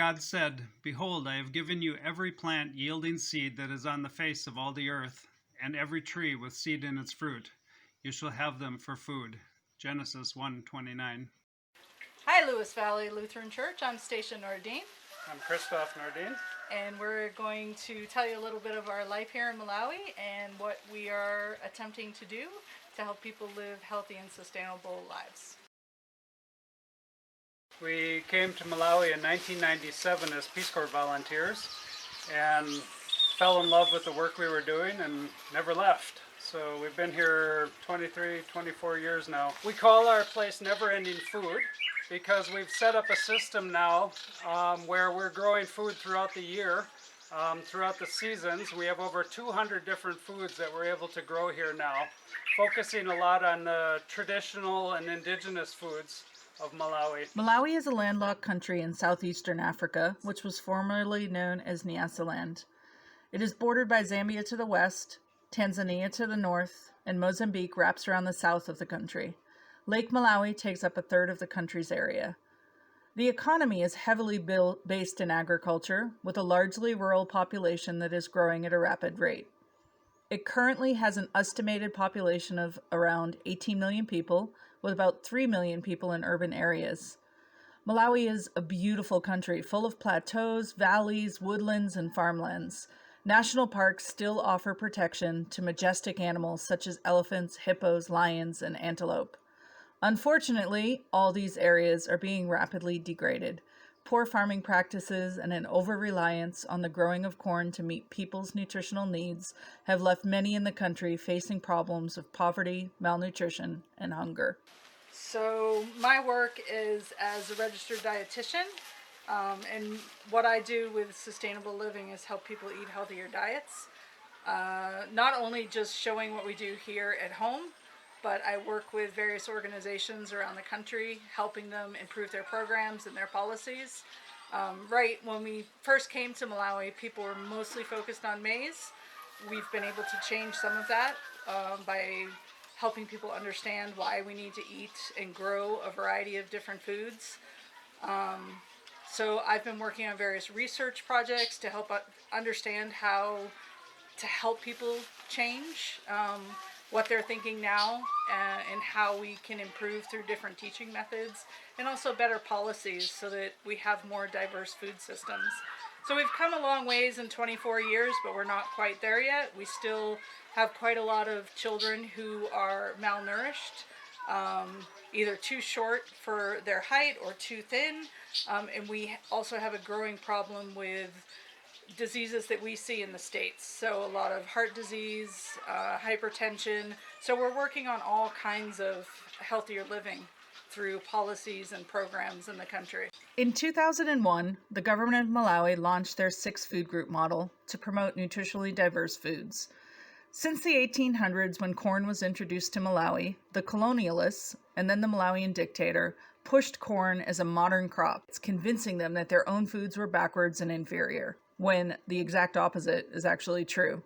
God said, Behold, I have given you every plant yielding seed that is on the face of all the earth, and every tree with seed in its fruit. You shall have them for food. Genesis 1:29. Hi, Lewis Valley Lutheran Church. I'm Stacia Nordine. I'm Christoph Nordine. And we're going to tell you a little bit of our life here in Malawi and what we are attempting to do to help people live healthy and sustainable lives. We came to Malawi in 1997 as Peace Corps volunteers and fell in love with the work we were doing and never left. So we've been here 23, 24 years now. We call our place NeverEndingFood because we've set up a system now where we're growing food throughout the year, throughout the seasons. We have over 200 different foods that we're able to grow here now, focusing a lot on the traditional and indigenous foods of Malawi. Malawi is a landlocked country in southeastern Africa, which was formerly known as Nyasaland. It is bordered by Zambia to the west, Tanzania to the north, and Mozambique wraps around the south of the country. Lake Malawi takes up a third of the country's area. The economy is heavily based in agriculture, with a largely rural population that is growing at a rapid rate. It currently has an estimated population of around 18 million people, with about 3 million people in urban areas. Malawi is a beautiful country, full of plateaus, valleys, woodlands, and farmlands. National parks still offer protection to majestic animals such as elephants, hippos, lions, and antelope. Unfortunately, all these areas are being rapidly degraded. Poor farming practices and an over-reliance on the growing of corn to meet people's nutritional needs have left many in the country facing problems of poverty, malnutrition, and hunger. So my work is as a registered dietitian, and what I do with sustainable living is help people eat healthier diets. Not only just showing what we do here at home, but I work with various organizations around the country, helping them improve their programs and their policies. Right when we first came to Malawi, people were mostly focused on maize. We've been able to change some of that by helping people understand why we need to eat and grow a variety of different foods. So I've been working on various research projects to help understand how to help people change what they're thinking now and how we can improve through different teaching methods, and also better policies so that we have more diverse food systems. So we've come a long ways in 24 years, but we're not quite there yet. We still have quite a lot of children who are malnourished, either too short for their height or too thin, and we also have a growing problem with diseases that we see in the States. So a lot of heart disease, hypertension. So we're working on all kinds of healthier living through policies and programs in the country. In 2001, the government of Malawi launched their 6-food group model to promote nutritionally diverse foods. Since the 1800s, when corn was introduced to Malawi, the colonialists, and then the Malawian dictator, pushed corn as a modern crop, convincing them that their own foods were backwards and inferior, when the exact opposite is actually true.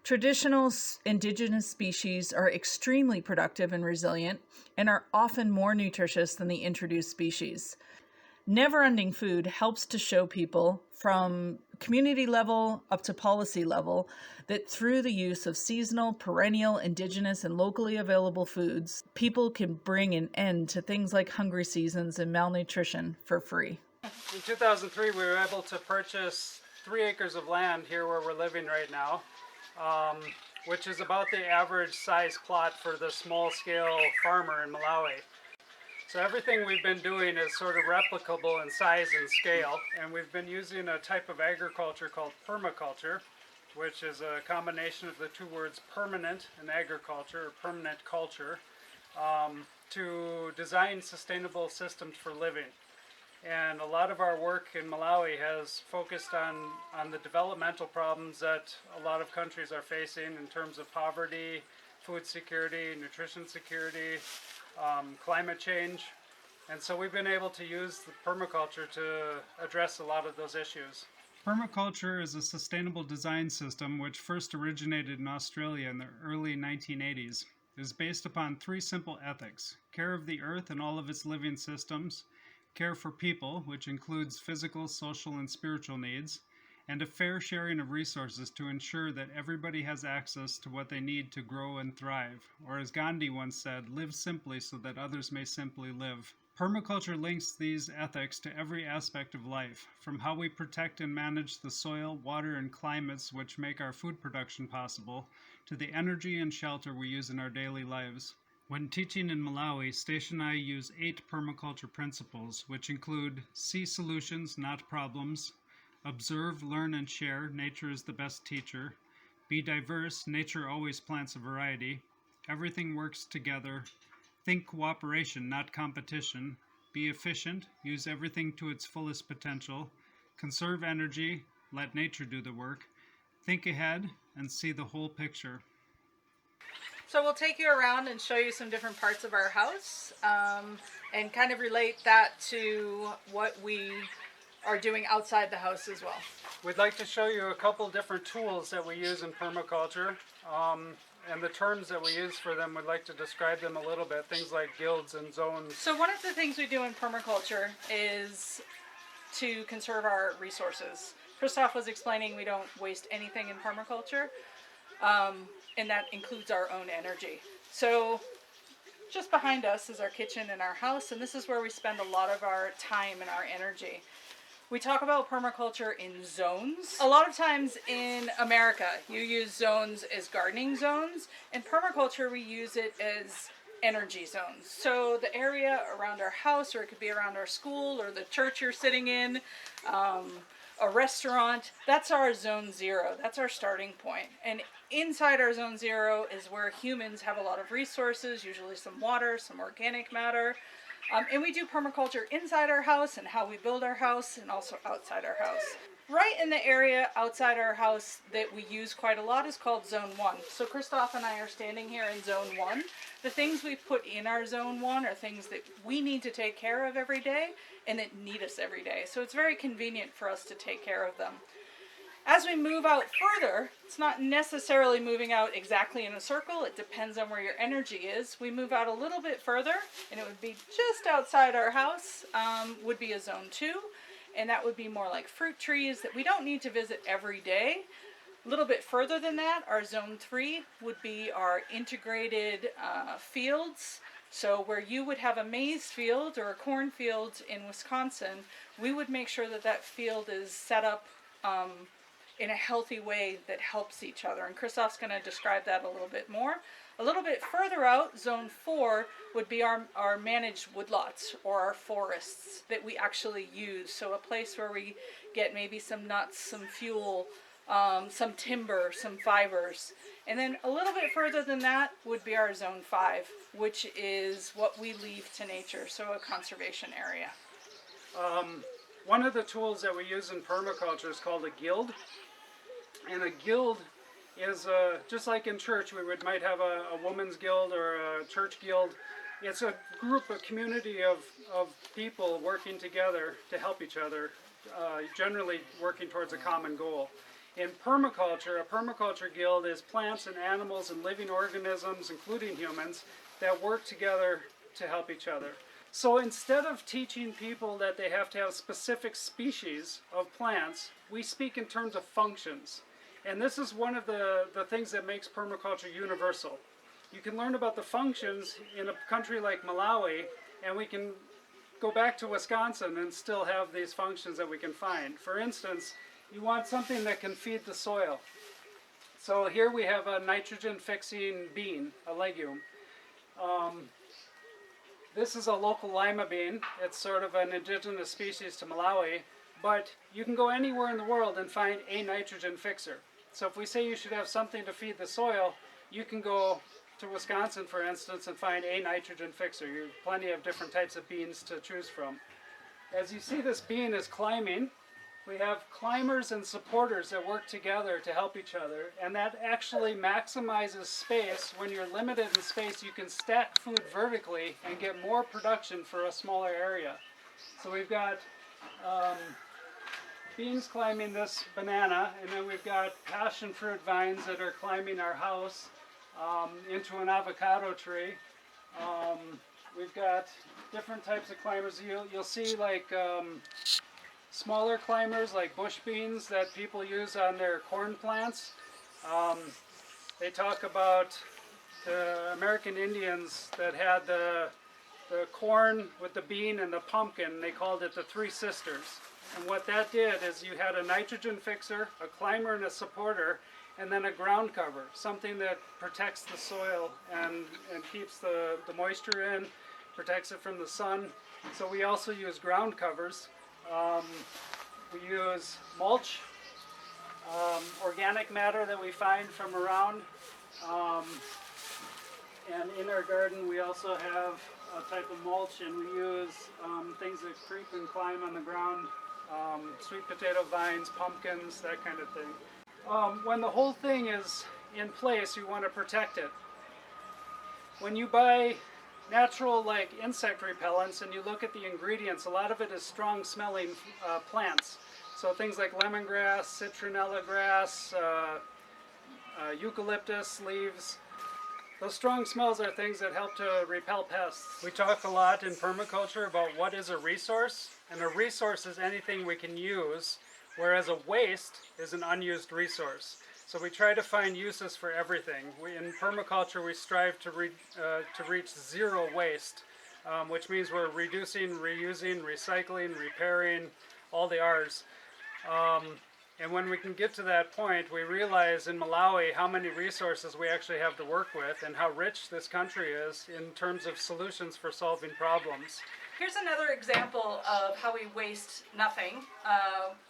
Traditional indigenous species are extremely productive and resilient and are often more nutritious than the introduced species. NeverEndingFood helps to show people from community level up to policy level that through the use of seasonal, perennial, indigenous, and locally available foods, people can bring an end to things like hungry seasons and malnutrition for free. In 2003, we were able to purchase 3 acres of land here where we're living right now, which is about the average size plot for the small-scale farmer in Malawi. So everything we've been doing is sort of replicable in size and scale, and we've been using a type of agriculture called permaculture, which is a combination of the two words permanent and agriculture, or permanent culture, to design sustainable systems for living. And a lot of our work in Malawi has focused on the developmental problems that a lot of countries are facing in terms of poverty, food security, nutrition security, climate change. And so we've been able to use the permaculture to address a lot of those issues. Permaculture is a sustainable design system which first originated in Australia in the early 1980s. It is based upon 3 simple ethics: care of the earth and all of its living systems, care for people, which includes physical, social, and spiritual needs, and a fair sharing of resources to ensure that everybody has access to what they need to grow and thrive. Or as Gandhi once said, live simply so that others may simply live. Permaculture links these ethics to every aspect of life, from how we protect and manage the soil, water, and climates which make our food production possible, to the energy and shelter we use in our daily lives. When teaching in Malawi, Station I use 8 permaculture principles, which include see solutions, not problems, observe, learn, and share, nature is the best teacher, be diverse, nature always plants a variety, everything works together, think cooperation, not competition, be efficient, use everything to its fullest potential, conserve energy, let nature do the work, think ahead, and see the whole picture. So we'll take you around and show you some different parts of our house and kind of relate that to what we are doing outside the house as well. We'd like to show you a couple different tools that we use in permaculture, and the terms that we use for them, we'd like to describe them a little bit, things like guilds and zones. So one of the things we do in permaculture is to conserve our resources. Christoph was explaining we don't waste anything in permaculture. And that includes our own energy. So just behind us is our kitchen and our house, and this is where we spend a lot of our time and our energy. We talk about permaculture in zones. A lot of times in America, you use zones as gardening zones. In permaculture, we use it as energy zones. So the area around our house, or it could be around our school or the church you're sitting in, a restaurant, that's our zone 0. That's our starting point. And inside our zone 0 is where humans have a lot of resources, usually some water, some organic matter. And we do permaculture inside our house and how we build our house, and also outside our house. Right in the area outside our house that we use quite a lot is called Zone 1. So Christoph and I are standing here in Zone 1. The things we put in our Zone 1 are things that we need to take care of every day and that need us every day. So it's very convenient for us to take care of them. As we move out further, it's not necessarily moving out exactly in a circle. It depends on where your energy is. We move out a little bit further, and it would be just outside our house, would be a Zone 2. And that would be more like fruit trees that we don't need to visit every day. A little bit further than that, our Zone 3 would be our integrated fields. So where you would have a maize field or a corn field in Wisconsin, we would make sure that that field is set up in a healthy way that helps each other. And Christoph's going to describe that a little bit more. A little bit further out, Zone 4 would be our managed woodlots or our forests that we actually use. So a place where we get maybe some nuts, some fuel, some timber, some fibers. And then a little bit further than that would be our Zone 5, which is what we leave to nature, so a conservation area. One of the tools that we use in permaculture is called a guild. And a guild is just like in church, might have a woman's guild or a church guild. It's a group, a community of people working together to help each other, generally working towards a common goal. In permaculture, a permaculture guild is plants and animals and living organisms, including humans, that work together to help each other. So instead of teaching people that they have to have specific species of plants, we speak in terms of functions. And this is one of the things that makes permaculture universal. You can learn about the functions in a country like Malawi, and we can go back to Wisconsin and still have these functions that we can find. For instance, you want something that can feed the soil. So here we have a nitrogen-fixing bean, a legume. This is a local lima bean. It's sort of an indigenous species to Malawi, but you can go anywhere in the world and find a nitrogen fixer. So if we say you should have something to feed the soil, you can go to Wisconsin, for instance, and find a nitrogen fixer. You have plenty of different types of beans to choose from. As you see, this bean is climbing. We have climbers and supporters that work together to help each other, and that actually maximizes space. When you're limited in space, you can stack food vertically and get more production for a smaller area. So we've got beans climbing this banana, and then we've got passion fruit vines that are climbing our house into an avocado tree. We've got different types of climbers. You'll see like smaller climbers like bush beans that people use on their corn plants. They talk about the American Indians that had the corn with the bean and the pumpkin. They called it the Three Sisters. And what that did is you had a nitrogen fixer, a climber and a supporter, and then a ground cover, something that protects the soil and keeps the moisture in, protects it from the sun. So we also use ground covers. We use mulch, organic matter that we find from around. And in our garden we also have a type of mulch, and we use things that creep and climb on the ground, sweet potato vines, pumpkins, that kind of thing. When the whole thing is in place, you want to protect it. When you buy natural like insect repellents and you look at the ingredients, a lot of it is strong smelling plants. So things like lemongrass, citronella grass, eucalyptus leaves. Those strong smells are things that help to repel pests. We talk a lot in permaculture about what is a resource, and a resource is anything we can use, whereas a waste is an unused resource. So we try to find uses for everything. In permaculture, we strive to reach zero waste, which means we're reducing, reusing, recycling, repairing, all the R's. And when we can get to that point, we realize in Malawi how many resources we actually have to work with and how rich this country is in terms of solutions for solving problems. Here's another example of how we waste nothing.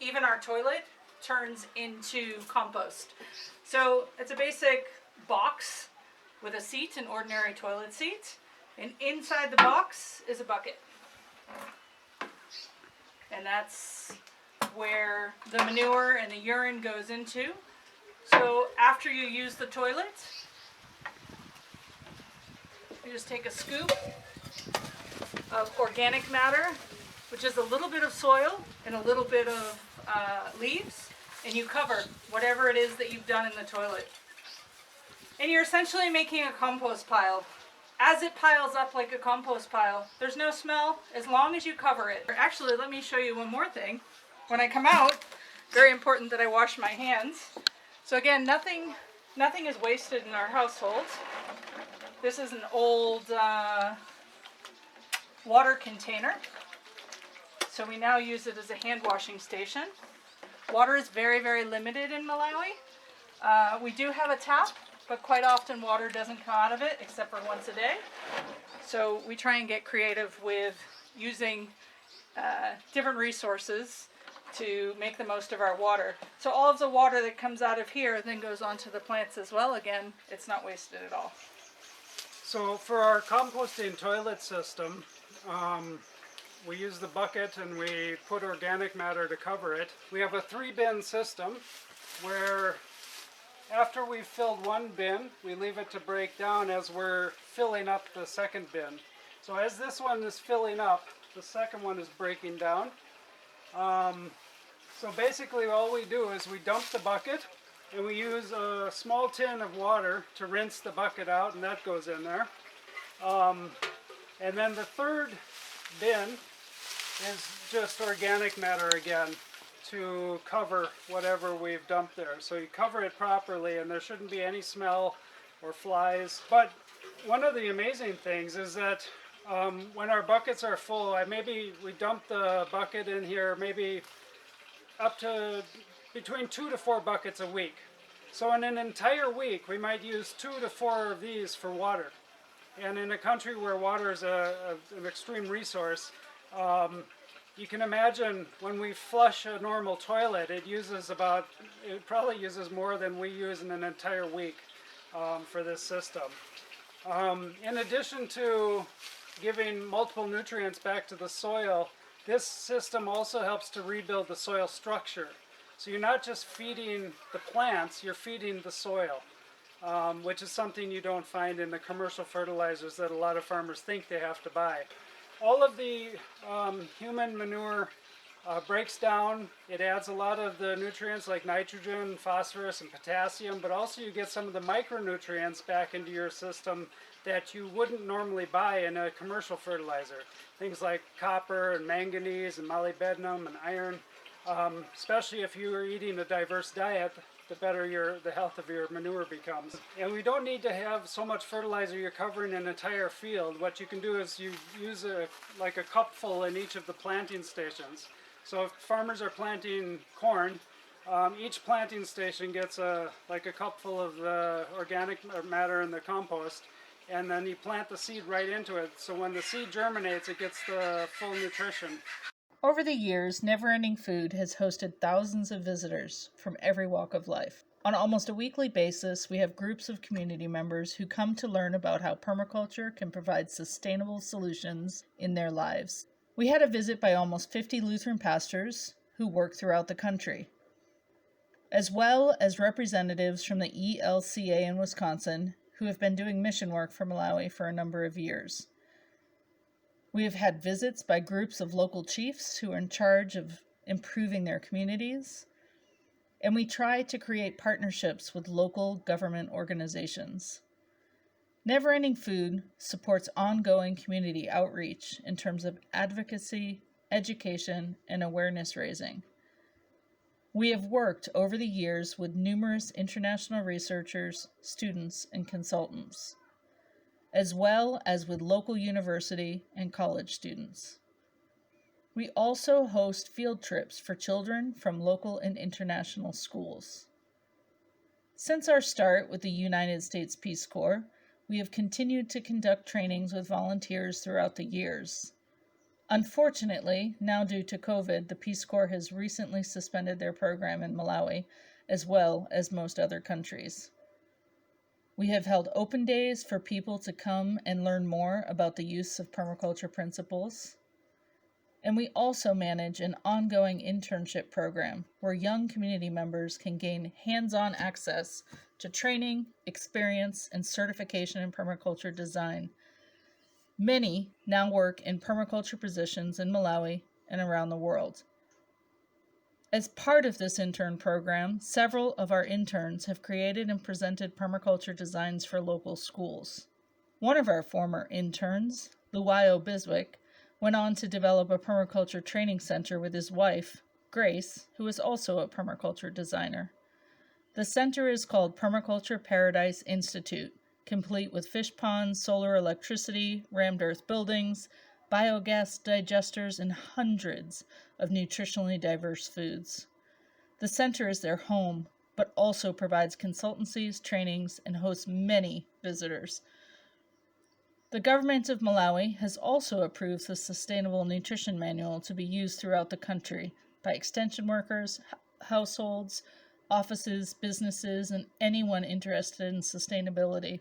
Even our toilet turns into compost. So it's a basic box with a seat, an ordinary toilet seat, and inside the box is a bucket. And that's where the manure and the urine goes into. So after you use the toilet, you just take a scoop of organic matter, which is a little bit of soil and a little bit of leaves, and you cover whatever it is that you've done in the toilet. And you're essentially making a compost pile. As it piles up like a compost pile, there's no smell as long as you cover it. Actually, let me show you one more thing. When I come out, very important that I wash my hands. So again, nothing is wasted in our household. This is an old water container. So we now use it as a hand washing station. Water is very, very limited in Malawi. We do have a tap, but quite often water doesn't come out of it except for once a day. So we try and get creative with using different resources to make the most of our water. So all of the water that comes out of here then goes onto the plants as well. Again, it's not wasted at all. So for our composting toilet system, we use the bucket and we put organic matter to cover it. We have a 3-bin system where after we've filled one bin, we leave it to break down as we're filling up the second bin. So as this one is filling up, the second one is breaking down. So basically all we do is we dump the bucket and we use a small tin of water to rinse the bucket out, and that goes in there. And then the third bin is just organic matter again to cover whatever we've dumped there. So you cover it properly and there shouldn't be any smell or flies. But one of the amazing things is that when our buckets are full, maybe we dump the bucket in here maybe up to between 2 to 4 buckets a week. So in an entire week, we might use 2 to 4 of these for water. And in a country where water is an extreme resource, you can imagine when we flush a normal toilet, it probably uses more than we use in an entire week for this system. In addition to giving multiple nutrients back to the soil, this system also helps to rebuild the soil structure. So you're not just feeding the plants, you're feeding the soil, which is something you don't find in the commercial fertilizers that a lot of farmers think they have to buy. All of the human manure breaks down. It adds a lot of the nutrients like nitrogen, phosphorus, and potassium, but also you get some of the micronutrients back into your system that you wouldn't normally buy in a commercial fertilizer. Things like copper and manganese and molybdenum and iron. Especially if you are eating a diverse diet, the better the health of your manure becomes. And we don't need to have so much fertilizer you're covering an entire field. What you can do is you use like a cupful in each of the planting stations. So if farmers are planting corn, each planting station gets like a cupful of the organic matter in the compost, and then you plant the seed right into it. So when the seed germinates, it gets the full nutrition. Over the years, NeverEndingFood has hosted thousands of visitors from every walk of life. On almost a weekly basis, we have groups of community members who come to learn about how permaculture can provide sustainable solutions in their lives. We had a visit by almost 50 Lutheran pastors who work throughout the country, as well as representatives from the ELCA in Wisconsin who have been doing mission work for Malawi for a number of years. We have had visits by groups of local chiefs who are in charge of improving their communities, and we try to create partnerships with local government organizations. NeverEndingFood supports ongoing community outreach in terms of advocacy, education, and awareness raising. We have worked over the years with numerous international researchers, students, and consultants, as well as with local university and college students. We also host field trips for children from local and international schools. Since our start with the United States Peace Corps, we have continued to conduct trainings with volunteers throughout the years. Unfortunately, now due to COVID, the Peace Corps has recently suspended their program in Malawi, as well as most other countries. We have held open days for people to come and learn more about the use of permaculture principles. And we also manage an ongoing internship program where young community members can gain hands-on access to training, experience, and certification in permaculture design. Many now work in permaculture positions in Malawi and around the world. As part of this intern program, several of our interns have created and presented permaculture designs for local schools. One of our former interns, Luwayo Biswick, went on to develop a permaculture training center with his wife, Grace, who is also a permaculture designer. The center is called Permaculture Paradise Institute, complete with fish ponds, solar electricity, rammed earth buildings, biogas digesters, and hundreds of nutritionally diverse foods. The center is their home, but also provides consultancies, trainings, and hosts many visitors. The government of Malawi has also approved the Sustainable Nutrition Manual to be used throughout the country by extension workers, households, offices, businesses, and anyone interested in sustainability.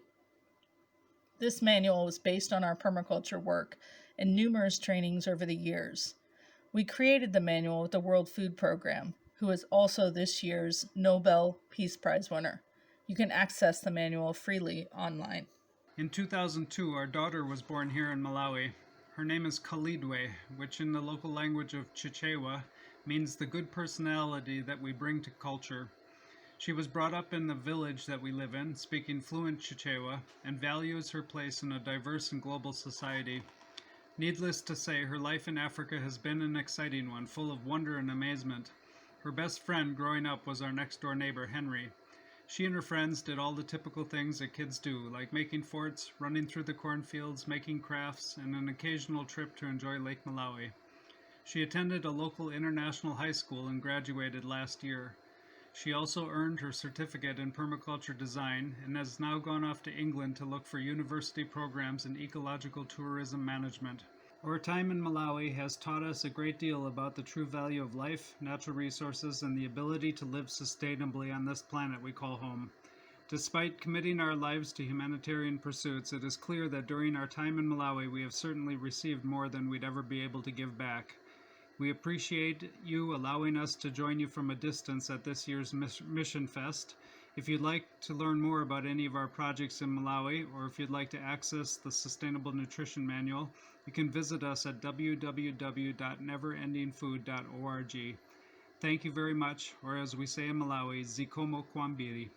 This manual was based on our permaculture work and numerous trainings over the years. We created the manual with the World Food Program, who is also this year's Nobel Peace Prize winner. You can access the manual freely online. In 2002, our daughter was born here in Malawi. Her name is Khalidwe, which in the local language of Chichewa means the good personality that we bring to culture. She was brought up in the village that we live in, speaking fluent Chichewa, and values her place in a diverse and global society. Needless to say, her life in Africa has been an exciting one, full of wonder and amazement. Her best friend growing up was our next-door neighbor, Henry. She and her friends did all the typical things that kids do, like making forts, running through the cornfields, making crafts, and an occasional trip to enjoy Lake Malawi. She attended a local international high school and graduated last year. She also earned her certificate in permaculture design and has now gone off to England to look for university programs in ecological tourism management. Our time in Malawi has taught us a great deal about the true value of life, natural resources, and the ability to live sustainably on this planet we call home. Despite committing our lives to humanitarian pursuits, it is clear that during our time in Malawi we have certainly received more than we'd ever be able to give back. We appreciate you allowing us to join you from a distance at this year's Mission Fest. If you'd like to learn more about any of our projects in Malawi, or if you'd like to access the Sustainable Nutrition Manual, you can visit us at www.neverendingfood.org. Thank you very much, or as we say in Malawi, Zikomo Kwambiri.